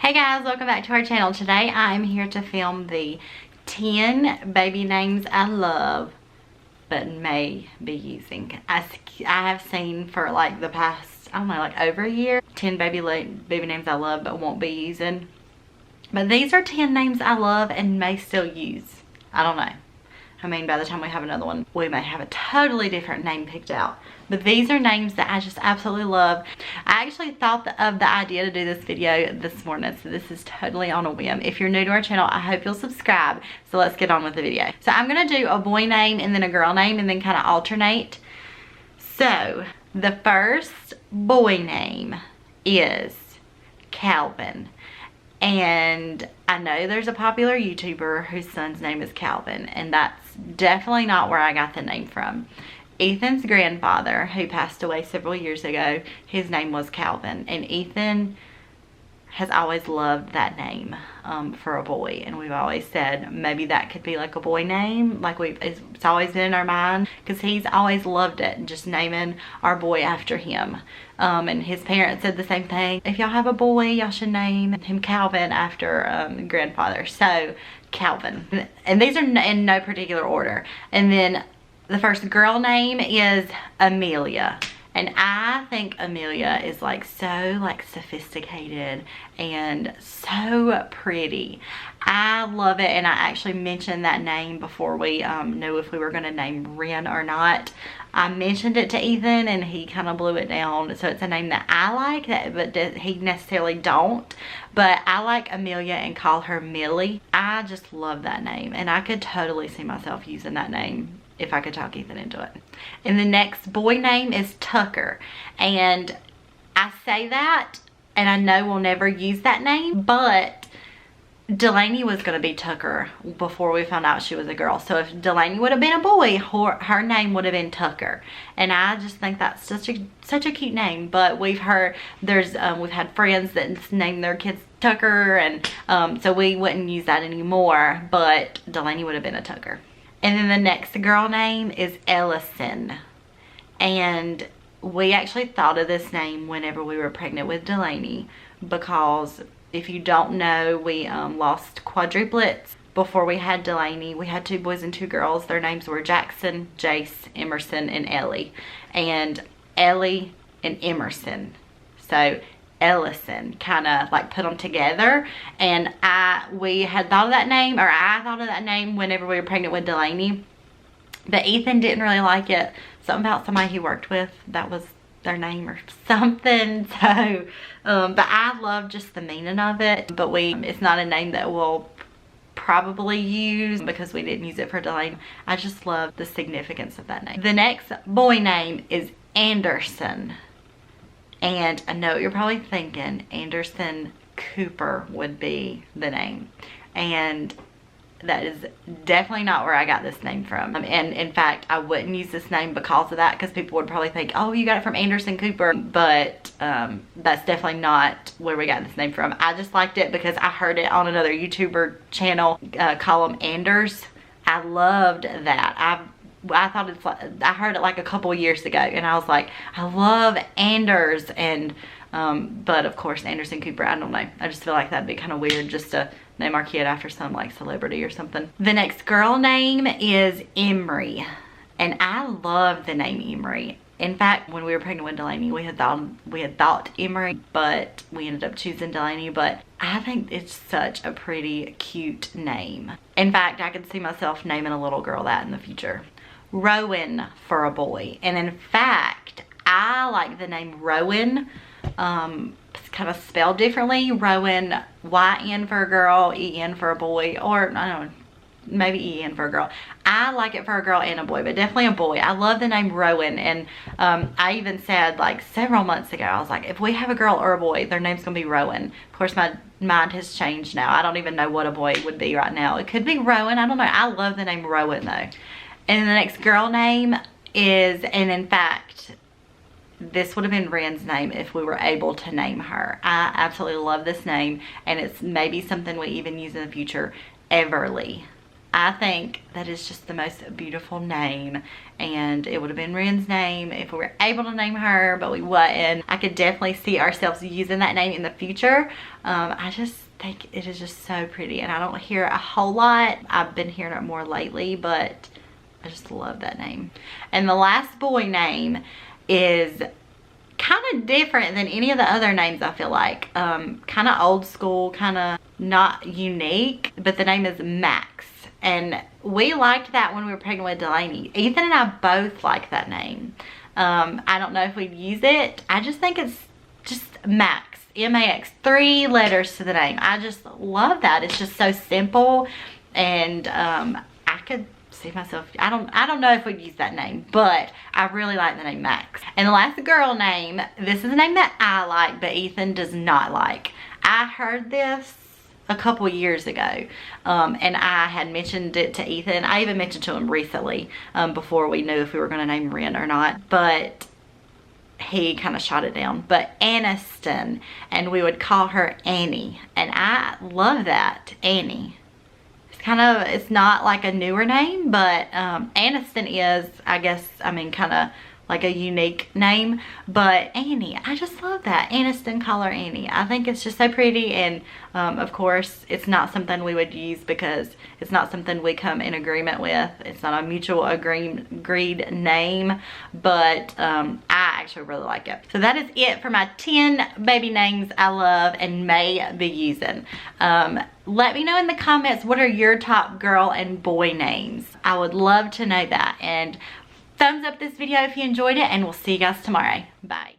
Hey guys, welcome back to our channel. Today I am here to film the 10 baby names I love but may be using. I have seen for like the past, I don't know, like over a year, 10 baby names I love but won't be using. But these are 10 names I love and may still use. I don't know. I mean, by the time we have another one, we may have a totally different name picked out. But these are names that I just absolutely love. I actually thought of the idea to do this video this morning, so this is totally on a whim. If you're new to our channel, I hope you'll subscribe. So let's get on with the video. So I'm gonna do a boy name and then a girl name and then kind of alternate. So the first boy name is Calvin. And I know there's a popular YouTuber whose son's name is Calvin, and that's definitely not where I got the name from. Ethan's grandfather, who passed away several years ago, his name was Calvin, and Ethan has always loved that name for a boy, and we've always said maybe that could be like a boy name, like it's always been in our mind, because he's always loved it, just naming our boy after him. And his parents said the same thing. If y'all have a boy, y'all should name him Calvin after grandfather. So Calvin, and these are in no particular order. And then the first girl name is Amelia. And I think Amelia is like so like sophisticated and so pretty. I love it, and I actually mentioned that name before we knew if we were going to name Ren or not. I mentioned it to Ethan and he kind of blew it down. So it's a name that I like, but he necessarily don't. But I like Amelia and call her Millie. I just love that name, and I could totally see myself using that name if I could talk Ethan into it. And the next boy name is Tucker. And I say that, and I know we'll never use that name, but Delaney was going to be Tucker before we found out she was a girl. So if Delaney would have been a boy, her name would have been Tucker. And I just think that's such a cute name. But we've heard we've had friends that name their kids Tucker, and so we wouldn't use that anymore. But Delaney would have been a Tucker. And then the next girl name is Ellison. And we actually thought of this name whenever we were pregnant with Delaney, because if you don't know, we lost quadruplets before we had Delaney. We had 2 boys and 2 girls. Their names were Jackson, Jace, Emerson, and Ellie. And Ellie and Emerson. So Ellison, kind of like put them together, and we had thought of that name, or I thought of that name whenever we were pregnant with Delaney, but Ethan didn't really like it. Something about somebody he worked with, that was their name or something. So but I love just the meaning of it, but it's not a name that we'll probably use because we didn't use it for Delaney. I just love the significance of that name. The next boy name is Anderson. And I know you're probably thinking Anderson Cooper would be the name. And that is definitely not where I got this name from. And in fact, I wouldn't use this name because of that, because people would probably think, oh, you got it from Anderson Cooper. But that's definitely not where we got this name from. I just liked it because I heard it on another YouTuber channel, call him Anders. I loved that. I thought it's like, I heard it like a couple years ago, and I was like, I love Anders. And but of course Anderson Cooper, I don't know, I just feel like that'd be kind of weird just to name our kid after some like celebrity or something. The next girl name is Emery, and I love the name Emery. In fact, when we were pregnant with Delaney, we had thought Emery, but we ended up choosing Delaney. But I think it's such a pretty cute name. In fact, I could see myself naming a little girl that in the future. Rowan for a boy. And in fact, I like the name Rowan. It's kind of spelled differently. Rowan, Y-N for a girl, E-N for a boy, or I don't know, maybe E-N for a girl. I like it for a girl and a boy, but definitely a boy. I love the name Rowan. And I even said like several months ago, I was like, if we have a girl or a boy, their name's gonna be Rowan. Of course, my mind has changed now. I don't even know what a boy would be right now. It could be Rowan, I don't know. I love the name Rowan though. And the next girl name is, and in fact, this would have been Ren's name if we were able to name her. I absolutely love this name, and it's maybe something we even use in the future, Everly. I think that is just the most beautiful name, and it would have been Ren's name if we were able to name her, but we wasn't. I could definitely see ourselves using that name in the future. I just think it is just so pretty, and I don't hear a whole lot. I've been hearing it more lately, but I just love that name. And the last boy name is kind of different than any of the other names, I feel like. Kind of old school, kind of not unique, but the name is Max. And we liked that when we were pregnant with Delaney. Ethan and I both like that name. I don't know if we'd use it. I just think it's just Max, M-A-X, 3 letters to the name. I just love that. It's just so simple, and I could see myself, I don't know if we'd use that name, but I really like the name Max. And the last girl name, this is a name that I like, but Ethan does not like. I heard this a couple years ago, and I had mentioned it to Ethan. I even mentioned to him recently, before we knew if we were going to name Ren or not, but he kind of shot it down. But Aniston, and we would call her Annie, and I love that, Annie. It's kind of, it's not like a newer name, but Aniston is, I guess, I mean, kind of like a unique name, but Annie, I just love that. Aniston, call her Annie. I think it's just so pretty, and of course, it's not something we would use because it's not something we come in agreement with. It's not a mutual agreed name, but I actually really like it. So that is it for my 10 baby names I love and may be using. Let me know in the comments, what are your top girl and boy names? I would love to know that. And thumbs up this video if you enjoyed it, and we'll see you guys tomorrow. Bye.